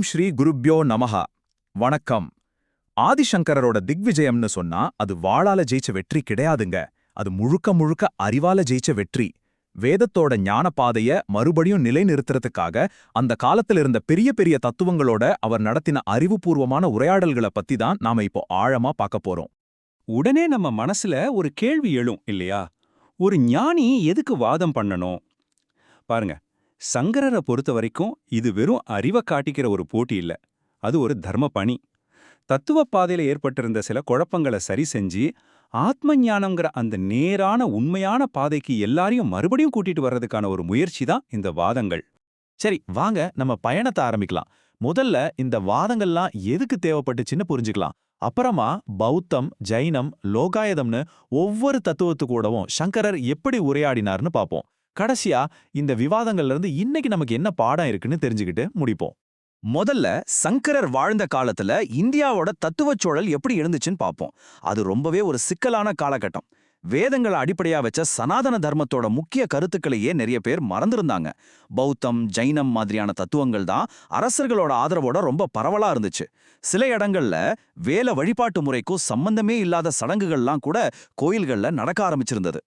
ஓம் ஸ்ரீ குருப்யோ நமஹ. வணக்கம். ஆதிசங்கரோட திக்விஜயம்னு சொன்னா அது வாளால ஜெயிச்ச வெற்றி கிடையாதுங்க. அது முழுக்க முழுக்க அறிவால ஜெயிச்ச வெற்றி. வேதத்தோட ஞான பாதைய மறுபடியும் நிலைநிறுத்துறதுக்காக அந்த காலத்துல இருந்த பெரிய பெரிய தத்துவங்களோட அவர் நடத்தின அறிவுபூர்வமான உரையாடல்களை பத்தி தான் நாம இப்போ ஆழமா பார்க்க போறோம். உடனே நம்ம மனசுல ஒரு கேள்வி எழும் இல்லையா? ஒரு ஞானி எதுக்கு வாதம் பண்ணணும்? பாருங்க, சங்கரரை பொறுத்த வரைக்கும் இது வெறும் அறிவை காட்டிக்கிற ஒரு போட்டி இல்ல. அது ஒரு தர்ம பணி. தத்துவ பாதையில ஏற்பட்டிருந்த சில குழப்பங்களை சரி செஞ்சு ஆத்ம ஞானம்ங்கிற அந்த நேரான உண்மையான பாதைக்கு எல்லாரையும் மறுபடியும் கூட்டிட்டு வர்றதுக்கான ஒரு முயற்சி தான் இந்த வாதங்கள். சரி, வாங்க நம்ம பயணத்தை ஆரம்பிக்கலாம். முதல்ல இந்த வாதங்கள்லாம் எதுக்கு தேவைப்பட்டுச்சுன்னு புரிஞ்சுக்கலாம். அப்புறமா பௌத்தம், ஜைனம், லோகாயதம்னு ஒவ்வொரு தத்துவத்துக்கூடவும் சங்கரர் எப்படி உரையாடினார்னு பார்ப்போம். கடைசியா இந்த விவாதங்கள்ல இருந்து இன்னைக்கு நமக்கு என்ன பாடம் இருக்குன்னு தெரிஞ்சுக்கிட்டு முடிப்போம். முதல்ல சங்கரர் வாழ்ந்த காலத்துல இந்தியாவோட தத்துவச் சூழல் எப்படி இருந்துச்சுன்னு பார்ப்போம். அது ரொம்பவே ஒரு சிக்கலான காலகட்டம். வேதங்களை அடிப்படையா வச்ச சனாதன தர்மத்தோட முக்கிய கருத்துக்களையே நிறைய பேர் மறந்திருந்தாங்க. பௌத்தம், ஜைனம் மாதிரியான தத்துவங்கள் தான் அரசர்களோட ஆதரவோட ரொம்ப பரவலா இருந்துச்சு. சில இடங்கள்ல வேல வழிபாட்டு முறைக்கும் சம்பந்தமே இல்லாத சடங்குகள்லாம் கூட கோயில்கள்ல நடக்க ஆரம்பிச்சிருந்தது.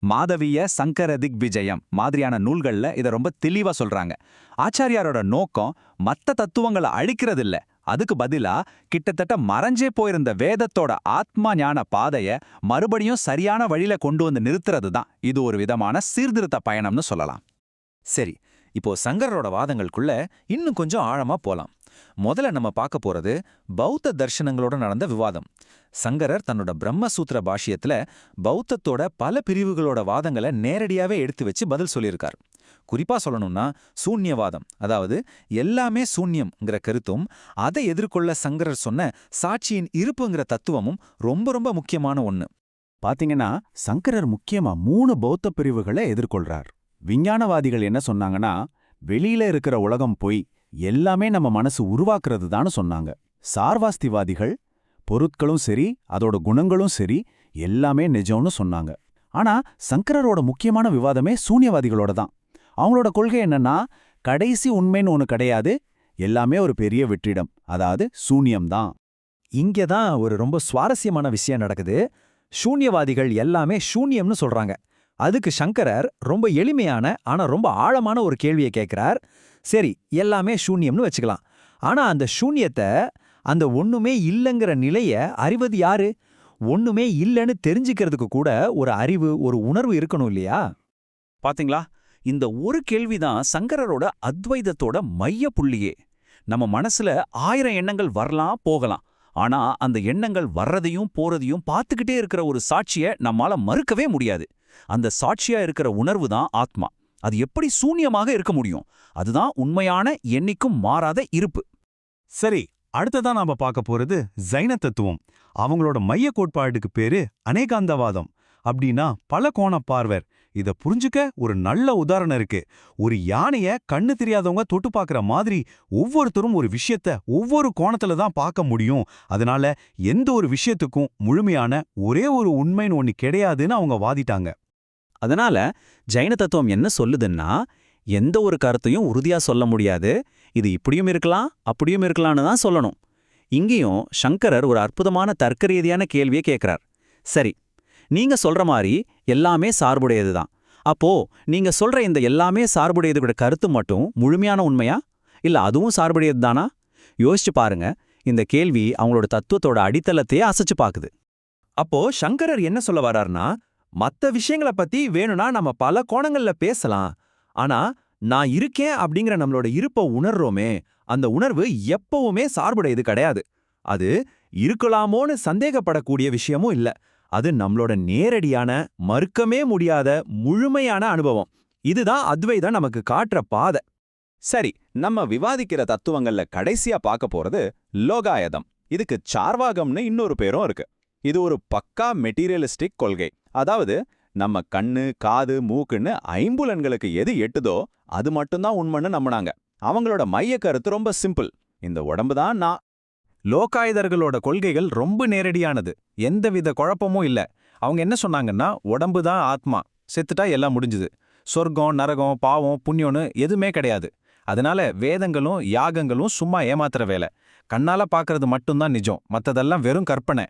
மாதவிய சங்கர திக்விஜயம் மாதிரியான நூல்கள்ல இதை ரொம்ப தெளிவா சொல்றாங்க. ஆச்சாரியாரோட நோக்கம் மத்த தத்துவங்களை அழிக்கிறதில்ல, அதுக்கு பதிலா கிட்டத்தட்ட மறைஞ்சே போயிருந்த வேதத்தோட ஆத்மா ஞான பாதைய மறுபடியும் சரியான வழியில கொண்டு வந்து நிறுத்துறது தான். இது ஒரு விதமான சீர்திருத்த பயணம்னு சொல்லலாம். சரி, இப்போ சங்கரரோட வாதங்களுக்குள்ள இன்னும் கொஞ்சம் ஆழமா போலாம். முதல்ல நம்ம பார்க்க போறது பௌத்த தர்சனங்களோட நடந்த விவாதம். சங்கரர் தன்னோட பிரம்மசூத்திர பாஷ்யத்துல பௌத்தத்தோட பல பிரிவுகளோட வாதங்களை நேரடியாவே எடுத்து வச்சு பதில் சொல்லியிருக்கார். குறிப்பா சொல்லணும்னா சூன்யவாதம், அதாவது எல்லாமே சூன்யம்ங்கிற கருத்தும், அதை எதிர்கொள்ள சங்கரர் சொன்ன சாட்சியின் இருப்புங்கிற தத்துவமும் ரொம்ப ரொம்ப முக்கியமான ஒண்ணு. பாத்தீங்கன்னா சங்கரர் முக்கியமா 3 பௌத்த பிரிவுகளை எதிர்கொள்றார். விஞ்ஞானவாதிகள் என்ன சொன்னாங்கன்னா, வெளியில இருக்கிற உலகம் பொய், எல்லாமே நம்ம மனசு உருவாக்குறது தான் சொன்னாங்க. சார்வாஸ்திவாதிகள் பொருட்களும் சரி, அதோட குணங்களும் சரி, எல்லாமே நிஜம்னு சொன்னாங்க. ஆனா சங்கரரோட முக்கியமான விவாதமே சூன்யவாதிகளோட தான். அவங்களோட கொள்கை என்னன்னா, கடைசி உண்மைன்னு ஒன்று கிடையாது, எல்லாமே ஒரு பெரிய வெற்றிடம், அதாவது சூன்யம்தான். இங்கதான் ஒரு ரொம்ப சுவாரஸ்யமான விஷயம் நடக்குது. சூன்யவாதிகள் எல்லாமே சூன்யம்னு சொல்றாங்க. அதுக்கு சங்கரர் ரொம்ப எளிமையான ஆனா ரொம்ப ஆழமான ஒரு கேள்வியை கேட்கிறார். சரி, எல்லாமே சூன்யம்னு வச்சுக்கலாம். ஆனா அந்த சூன்யத்தை, அந்த ஒண்ணுமே இல்லைங்கிற நிலைய அறிவது யாரு? ஒண்ணுமே இல்லைன்னு தெரிஞ்சுக்கிறதுக்கு கூட ஒரு அறிவு, ஒரு உணர்வு இருக்கணும் இல்லையா? பாத்தீங்களா, இந்த ஒரு கேள்விதான் சங்கரரோட அத்வைதத்தோட மைய புள்ளியே. நம்ம மனசுல 1000 எண்ணங்கள் வரலாம் போகலாம். ஆனா அந்த எண்ணங்கள் வர்றதையும் போறதையும் பார்த்துக்கிட்டே இருக்கிற ஒரு சாட்சிய நம்மால மறுக்கவே முடியாது. அந்த சாட்சியா இருக்கிற உணர்வு தான் ஆத்மா. அது எப்படி சூன்யமாக இருக்க முடியும்? அதுதான் உண்மையான, என்னைக்கும் மாறாத இருப்பு. சரி, அடுத்ததா நாம பார்க்க போறது ஜைன தத்துவம். அவங்களோட மைய கோட்பாட்டுக்கு பேரு அநேகாந்தவாதம். அப்படின்னா பல கோண பார்வர். இத புரிஞ்சுக்க ஒரு நல்ல உதாரணம் இருக்கு. ஒரு யானைய கண்ணு தெரியாதவங்க தொட்டு பார்க்குற மாதிரி ஒவ்வொருத்தரும் ஒரு விஷயத்த ஒவ்வொரு கோணத்துல தான் பார்க்க முடியும். அதனால எந்த ஒரு விஷயத்துக்கும் முழுமையான ஒரே ஒரு உண்மைன்னு ஒண்ணு கிடையாதுன்னு அவங்க வாதிட்டாங்க. அதனால ஜைன தத்துவம் என்ன சொல்லுதுன்னா, எந்த ஒரு கருத்தையும் உறுதியா சொல்ல முடியாது, இது இப்படியும் இருக்கலாம் அப்படியும் இருக்கலாம்னு தான் சொல்லணும். இங்கேயும் சங்கரர் ஒரு அற்புதமான தர்க்க ரீதியான கேள்வியை கேட்கிறார். சரி, நீங்க சொல்ற மாதிரி எல்லாமே சார்புடையது தான். அப்போ நீங்க சொல்ற இந்த எல்லாமே சார்புடையது கருத்து மட்டும் முழுமையான உண்மையா, இல்ல அதுவும் சார்புடையது தானா? யோசிச்சு பாருங்க. இந்த கேள்வி அவங்களோட தத்துவத்தோட அடித்தளத்தையே அசைச்சு பாக்குது. அப்போ சங்கரர் என்ன சொல்ல வர்றார்னா, மத்த விஷயங்களை பத்தி வேணும்னா நம்ம பல கோணங்கள்ல பேசலாம். ஆனா நான் இருக்கேன் அப்படிங்கிற நம்மளோட இருப்ப உணர்றோமே, அந்த உணர்வு எப்பவுமே சார்புடையது கிடையாது. அது இருக்கலாமோன்னு சந்தேகப்படக்கூடிய விஷயமும் இல்ல. அது நம்மளோட நேரடியான, மறுக்கவே முடியாத முழுமையான அனுபவம். இதுதான் அத்வைதம் நமக்கு காட்டுற பாதை. சரி, நம்ம விவாதிக்கிற தத்துவங்கள்ல கடைசியா பார்க்க போறது லோகாயதம். இதுக்கு சார்வாகம்னு இன்னொரு பேரும் இருக்கு. இது ஒரு பக்கா மெட்டீரியலிஸ்டிக் கொள்கை. அதாவது நம்ம கண்ணு, காது, மூக்குன்னு ஐம்புலன்களுக்கு எது எட்டுதோ அது மட்டும்தான் உண்மைன்னு நம்பினாங்க. அவங்களோட மைய கருத்து ரொம்ப சிம்பிள். இந்த உடம்பு தான் நான். லோகாயுதர்களோட கொள்கைகள் ரொம்ப நேரடியானது. எந்தவித குழப்பமும் இல்ல. அவங்க என்ன சொன்னாங்கன்னா, உடம்பு தான் ஆத்மா, செத்துட்டா எல்லாம் முடிஞ்சுது. சொர்க்கம், நரகம், பாவம், புண்ணியம்னு எதுவுமே கிடையாது. அதனால வேதங்களும் யாகங்களும் சும்மா ஏமாத்துற வேலை. கண்ணால பார்க்கறது மட்டும்தான் நிஜம், மத்ததெல்லாம் வெறும் கற்பனை.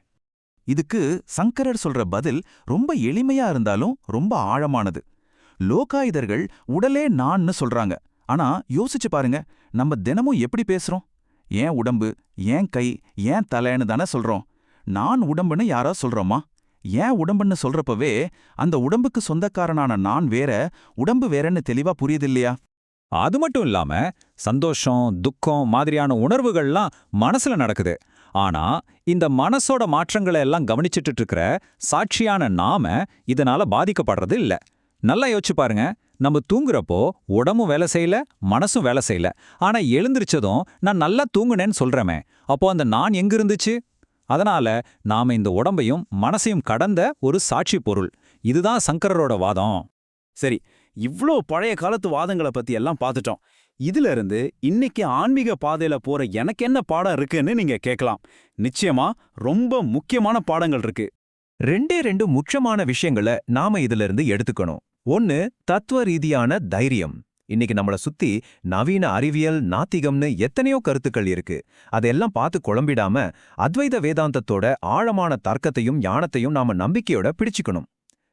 இதுக்கு சங்கரர் சொல்ற பதில் ரொம்ப எளிமையா இருந்தாலும் ரொம்ப ஆழமானது. லோகாயுதர்கள் உடலே நான்னு சொல்றாங்க. ஆனா யோசிச்சு பாருங்க, நம்ம தினமும் எப்படி பேசுறோம்? ஏன் உடம்பு, ஏன் கை, ஏன் தலைன்னு தானே சொல்றோம். நான் உடம்புன்னு யாரா சொல்றோமா? ஏன் உடம்புன்னு சொல்றப்பவே அந்த உடம்புக்கு சொந்தக்காரனான நான் வேற, உடம்பு வேறன்னு தெளிவா புரியுதில்லையா? அது மட்டும் இல்லாம சந்தோஷம், துக்கம் மாதிரியான உணர்வுகள்லாம் மனசுல நடக்குது. ஆனா இந்த மனசோட மாற்றங்களை எல்லாம் கவனிச்சிட்டு இருக்கிற சாட்சியான நாம இதனால பாதிக்கப்படுறது இல்ல. நல்லா யோசிச்சு பாருங்க, நம்ம தூங்குறப்போ உடம்பும் வேலை செய்யல, மனசும் வேலை செய்யல. ஆனா எழுந்திருச்சதும் நான் நல்லா தூங்குனேன்னு சொல்றமே, அப்போ அந்த நான் எங்க இருந்துச்சு? அதனால நாம இந்த உடம்பையும் மனசையும் கடந்த ஒரு சாட்சி பொருள். இதுதான் சங்கரரோட வாதம். சரி, இவ்ளோ பழைய காலத்து வாதங்களை பத்தி எல்லாம் பார்த்துட்டோம். இதுல இருந்து இன்னைக்கு ஆன்மீக பாதையில போற எனக்கு என்ன பாடம் இருக்குன்னு நீங்க கேட்கலாம். நிச்சயமா ரொம்ப முக்கியமான பாடங்கள் இருக்கு. ரெண்டு முக்கியமான விஷயங்களை நாம இதுல இருந்து எடுத்துக்கணும். ஒன்னு, தத்துவ ரீதியான தைரியம். இன்னைக்கு நம்மள சுத்தி நவீன அறிவியல், நாத்திகம்னு எத்தனையோ கருத்துக்கள் இருக்கு. அதெல்லாம் பார்த்து குழம்பிடாம அத்வைத வேதாந்தத்தோட ஆழமான தர்க்கத்தையும் ஞானத்தையும் நாம நம்பிக்கையோட பிடிச்சுக்கணும்.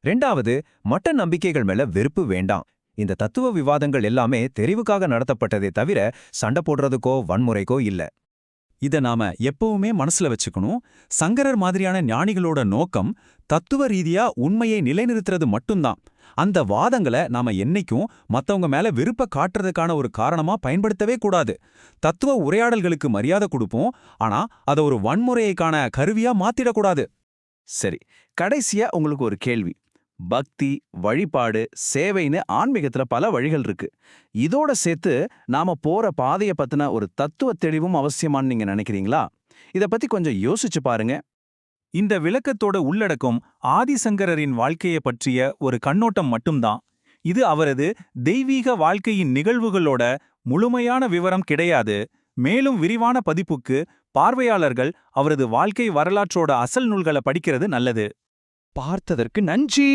ரெண்டாவது, மற்ற நம்பிக்கைகள் மேல வெறுப்பு வேண்டாம். இந்த தத்துவ விவாதங்கள் எல்லாமே தெரிவுக்காக நடத்தப்பட்டதே தவிர சண்டை போடுறதுக்கோ வன்முறைக்கோ இல்ல. இத நாம எப்பவுமே மனசுல வச்சுக்கணும். சங்கரர் மாதிரியான ஞானிகளோட நோக்கம் தத்துவ ரீதியா உண்மையை நிலைநிறுத்துறது மட்டும்தான். அந்த வாதங்களை நாம என்னைக்கும் மத்தவங்க மேல வெறுப்ப காட்டுறதுக்கான ஒரு காரணமா பயன்படுத்தவே கூடாது. தத்துவ உரையாடல்களுக்கு மரியாதை கொடுப்போம், ஆனா அத ஒரு வன்முறையைக்கான கருவியா மாத்திடக்கூடாது. சரி, கடைசியா உங்களுக்கு ஒரு கேள்வி. பக்தி, வழிபாடு, சேவைன்னு ஆன்மீகத்துல பல வழிகள் இருக்கு. இதோட சேர்த்து நாம போற பாதைய பத்தின ஒரு தத்துவ தெளிவும் அவசியமான்னு நீங்க நினைக்கிறீங்களா? இத பத்தி கொஞ்சம் யோசிச்சு பாருங்க. இந்த விளக்கத்தோட உள்ளடக்கம் ஆதிசங்கரரின் வாழ்க்கையை பற்றிய ஒரு கண்ணோட்டம் மட்டும்தான். இது அவரது தெய்வீக வாழ்க்கையின் நிகழ்வுகளோட முழுமையான விவரம் கிடையாது. மேலும் விரிவான பதிப்புக்கு பார்வையாளர்கள் அவரது வாழ்க்கை வரலாற்றோட அசல் நூல்களை படிக்கிறது நல்லது. பார்த்ததற்கு நன்றி.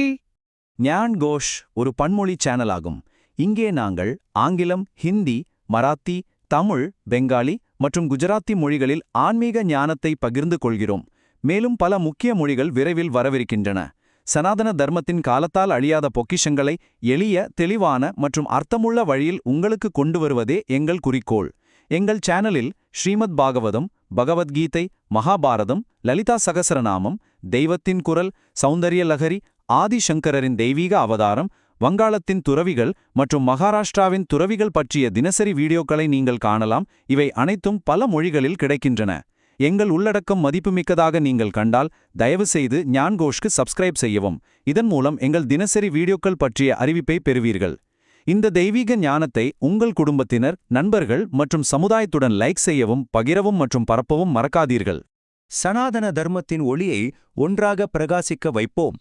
ஞான் கோஷ் ஒரு பன்மொழி சேனல் ஆகும். இங்கே நாங்கள் ஆங்கிலம், ஹிந்தி, மராத்தி, தமிழ், பெங்காலி மற்றும் குஜராத்தி மொழிகளில் ஆன்மீக ஞானத்தை பகிர்ந்து கொள்கிறோம். மேலும் பல முக்கிய மொழிகள் விரைவில் வரவிருக்கின்றன. சனாதன தர்மத்தின் காலத்தால் அழியாத பொக்கிஷங்களை எளிய, தெளிவான மற்றும் அர்த்தமுள்ள வழியில் உங்களுக்கு கொண்டு வருவதே எங்கள் குறிக்கோள். எங்கள் சேனலில் ஸ்ரீமத் பாகவதம், பகவத்கீதை, மகாபாரதம், லலிதா சகசரநாமம், தெய்வத்தின் குரல், சௌந்தரிய லகரி, ஆதிசங்கரரின் தெய்வீக அவதாரம், வங்காளத்தின் துறவிகள் மற்றும் மகாராஷ்டிராவின் துறவிகள் பற்றிய தினசரி வீடியோக்களை நீங்கள் காணலாம். இவை அனைத்தும் பல மொழிகளில் கிடைக்கின்றன. எங்கள் உள்ளடக்கம் மதிப்புமிக்கதாக நீங்கள் கண்டால் தயவுசெய்து ஞான் கோஷ்க்கு சப்ஸ்கிரைப் செய்யவும். இதன் மூலம் எங்கள் தினசரி வீடியோக்கள் பற்றிய அறிவிப்பை பெறுவீர்கள். இந்த தெய்வீக ஞானத்தை உங்கள் குடும்பத்தினர், நண்பர்கள் மற்றும் சமுதாயத்துடன் லைக் செய்யவும், பகிரவும் மற்றும் பரப்பவும் மறக்காதீர்கள். சனாதன தர்மத்தின் ஒளியை ஒன்றாக பிரகாசிக்க வைப்போம்.